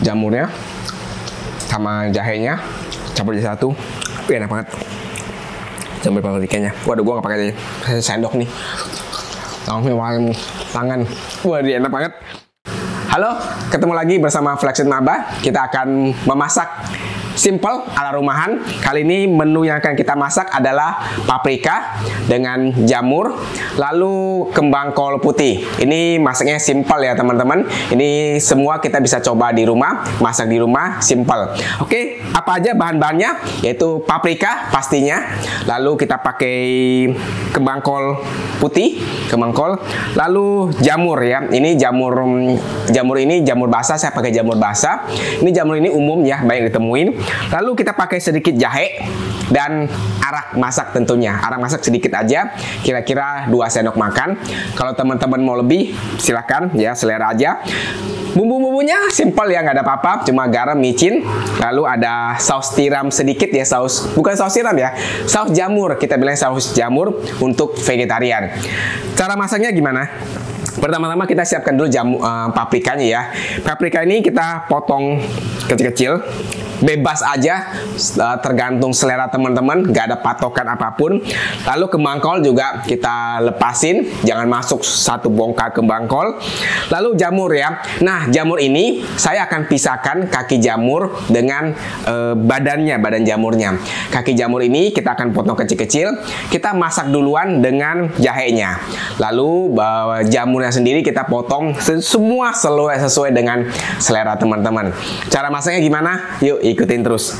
jamurnya sama jahenya campur jadi satu. Enak banget. Jamur paprikanya. Waduh, gua nggak pakai sendok nih. Langsung tangan. Wah, dia enak banget. Halo, ketemu lagi bersama Flexit Maba. Kita akan memasak simple ala rumahan. Kali ini menu yang akan kita masak adalah paprika dengan jamur, lalu kembang kol putih. Ini masaknya simple ya teman-teman. Ini semua kita bisa coba di rumah, masak di rumah, simple. Oke, apa aja bahan-bahannya? Yaitu paprika pastinya, lalu kita pakai kembang kol putih, kembang kol, lalu jamur ya. Ini jamur ini jamur basah, saya pakai jamur basah. Ini jamur ini umum ya, banyak ditemuin. Lalu kita pakai sedikit jahe dan arak masak tentunya. Arak masak sedikit aja, kira-kira 2 sendok makan. Kalau teman-teman mau lebih, silakan ya, selera aja. Bumbu-bumbunya simple ya, nggak ada apa-apa, cuma garam, micin, lalu ada saus tiram sedikit ya, bukan saus tiram ya, saus jamur, kita bilang saus jamur untuk vegetarian. Cara masaknya gimana? Pertama-tama kita siapkan dulu paprikanya ya. Paprika ini kita potong kecil-kecil, bebas aja, tergantung selera teman-teman, gak ada patokan apapun. Lalu kembang kol juga kita lepasin, jangan masuk satu bongkar kembang kol. Lalu jamur ya. Nah, jamur ini saya akan pisahkan kaki jamur dengan badan jamurnya. Kaki jamur ini kita akan potong kecil-kecil. Kita masak duluan dengan jahenya. Lalu jamurnya sendiri kita potong semua sesuai dengan selera teman-teman. Cara masaknya gimana? Yuk ikutin terus.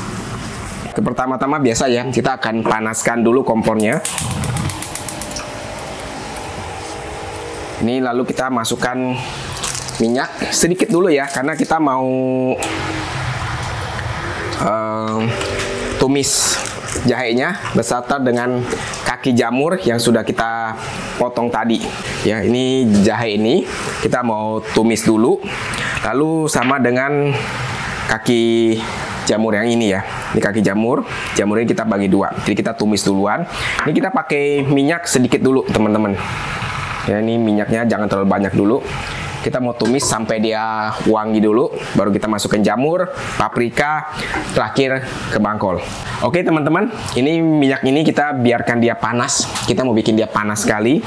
Pertama-tama biasa ya, kita akan panaskan dulu kompornya. Ini lalu kita masukkan minyak sedikit dulu ya, karena kita mau tumis jahenya beserta dengan kaki jamur yang sudah kita potong tadi ya. Ini jahe ini kita mau tumis dulu, lalu sama dengan kaki jamur yang ini ya. Ini kaki jamurnya kita bagi 2, jadi kita tumis duluan. Ini kita pakai minyak sedikit dulu teman-teman ya. Ini minyaknya jangan terlalu banyak dulu. Kita mau tumis sampai dia wangi dulu, baru kita masukkan jamur, paprika, terakhir kembang kol. Oke teman-teman, ini minyak ini kita biarkan dia panas. Kita mau bikin dia panas sekali.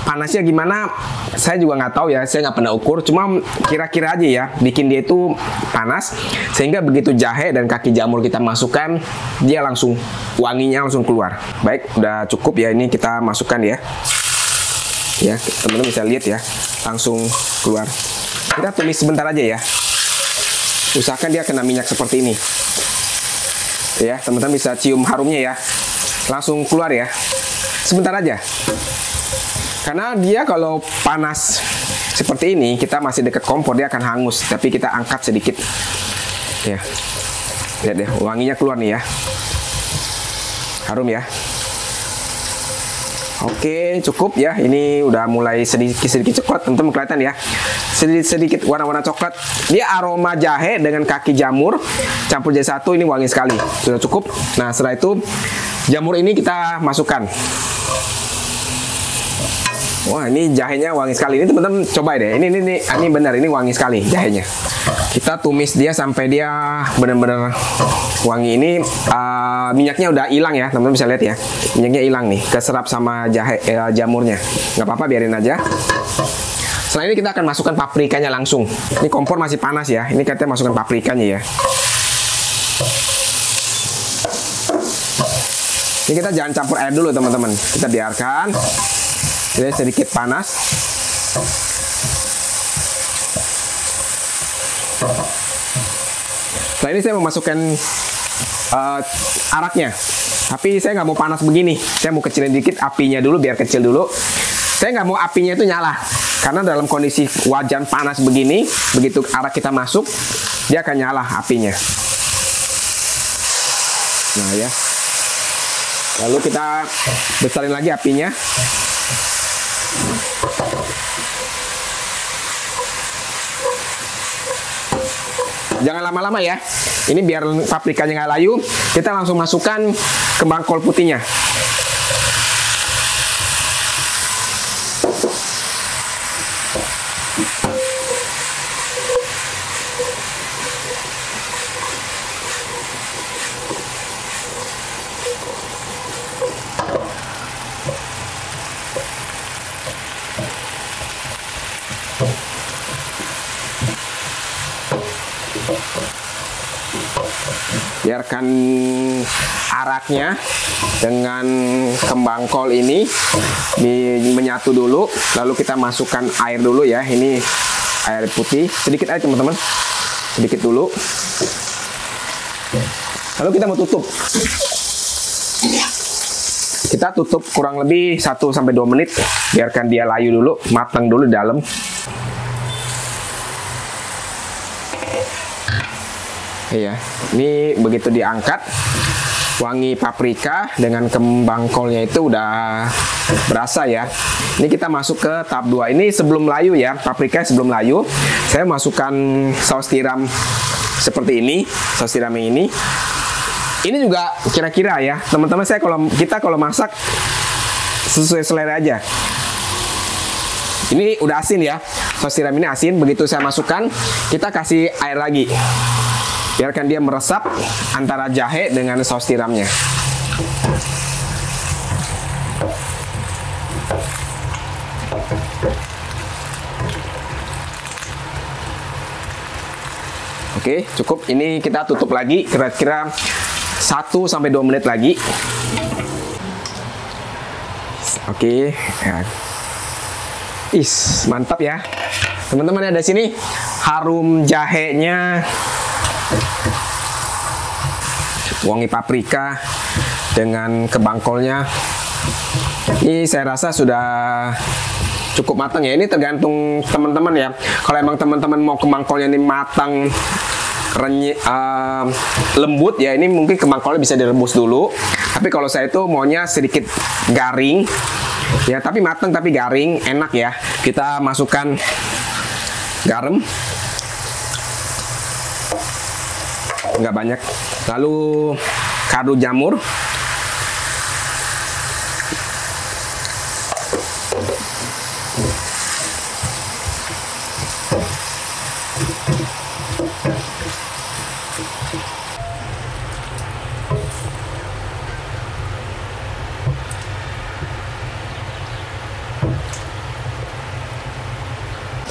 Panasnya gimana? Saya juga nggak tahu ya, saya nggak pernah ukur. Cuma kira-kira aja ya, bikin dia itu panas, sehingga begitu jahe dan kaki jamur kita masukkan, dia langsung wanginya langsung keluar. Baik, udah cukup ya, ini kita masukkan ya. Ya, teman-teman bisa lihat ya, langsung keluar. Kita tumis sebentar aja ya. Usahakan dia kena minyak seperti ini. Ya, teman-teman bisa cium harumnya ya. Langsung keluar ya. Sebentar aja. Karena dia kalau panas seperti ini, kita masih dekat kompor, dia akan hangus. Tapi kita angkat sedikit. Ya. Lihat deh, wanginya keluar nih ya. Harum ya. Oke, cukup ya. Ini udah mulai sedikit coklat, teman-teman kelihatan ya. Sedikit warna-warna coklat. Dia aroma jahe dengan kaki jamur campur jadi satu, ini wangi sekali. Sudah cukup. Nah, setelah itu jamur ini kita masukkan. Wah, ini jahenya wangi sekali. Ini teman-teman coba deh. Ini benar, ini wangi sekali jahenya. Kita tumis dia sampai dia benar-benar wangi. Ini minyaknya udah hilang ya, teman-teman bisa lihat ya. Minyaknya hilang nih, keserap sama jahe jamurnya. Nggak apa-apa, biarin aja. Setelah ini kita akan masukkan paprikanya langsung. Ini kompor masih panas ya. Ini kita masukkan paprikanya ya. Ini kita jangan campur air dulu teman-teman. Kita biarkan. Jadi sedikit panas. Setelah ini saya mau masukkan araknya. Tapi saya nggak mau panas begini. Saya mau kecilin dikit apinya dulu, biar kecil dulu. Saya nggak mau apinya itu nyala. Karena dalam kondisi wajan panas begini, begitu arak kita masuk, dia akan nyala apinya. Nah ya. Lalu kita besarin lagi apinya. Jangan lama-lama ya. Ini biar paprikanya nggak layu. Kita langsung masukkan kembang kol putihnya. Biarkan araknya dengan kembang kol ini menyatu dulu. Lalu kita masukkan air dulu ya. Ini air putih sedikit aja teman-teman, sedikit dulu. Lalu kita mau tutup. Kita tutup kurang lebih 1-2 menit. Biarkan dia layu dulu, matang dulu di dalam. Iya, ini begitu diangkat, wangi paprika dengan kembang kolnya itu udah berasa ya. Ini kita masuk ke tahap 2. Ini sebelum layu ya, paprika sebelum layu. Saya masukkan saus tiram seperti ini, saus tiram ini. Ini juga kira-kira ya, teman-teman, kita kalau masak sesuai selera aja. Ini udah asin ya, saus tiram ini asin. Begitu saya masukkan, kita kasih air lagi. Biarkan dia meresap antara jahe dengan saus tiramnya. Oke, cukup. Ini kita tutup lagi kira-kira 1-2 menit lagi. Oke. Ya. Mantap ya. Teman-teman, ada sini harum jahenya, wangi paprika dengan kembang kolnya. Ini saya rasa sudah cukup matang ya. Ini tergantung teman-teman ya. Kalau emang teman-teman mau kembang kolnya ini matang, lembut ya, ini mungkin kembang kolnya bisa direbus dulu. Tapi kalau saya itu maunya sedikit garing ya, tapi matang tapi garing, enak ya. Kita masukkan garam, nggak banyak. Lalu kaldu jamur.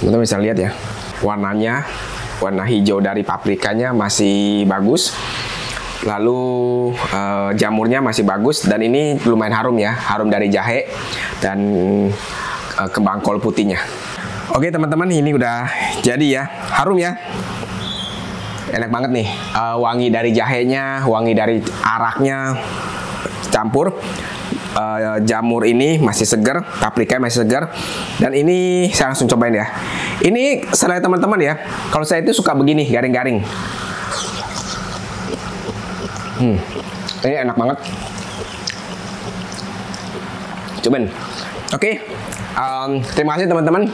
Teman-teman bisa lihat ya, warnanya, warna hijau dari paprikanya masih bagus. Lalu jamurnya masih bagus, dan ini lumayan harum ya, harum dari jahe dan kembang kol putihnya. Oke teman-teman, ini udah jadi ya, harum ya, enak banget nih. Wangi dari jahenya, wangi dari araknya campur. Jamur ini masih segar, paprika masih segar, dan ini saya langsung cobain ya. Ini selera teman-teman ya. Kalau saya itu suka begini, garing-garing. Ini enak banget. Cobain. Oke. Terima kasih teman-teman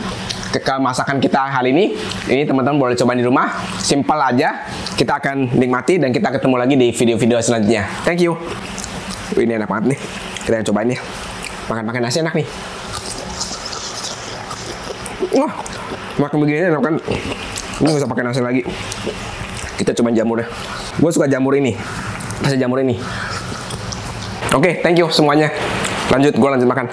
ke masakan kita kali ini. Ini teman-teman boleh coba di rumah. Simpel aja. Kita akan nikmati dan kita ketemu lagi di video-video selanjutnya. Thank you. Ini enak banget nih. Kita cobain ya. Makan-makan nasi enak nih. Wah, makan begini enak kan. Ini nggak usah pakai nasi lagi. Kita cobain jamur deh. Gue suka jamur ini. Kasih jamur ini. Oke, thank you semuanya. Gue lanjut makan.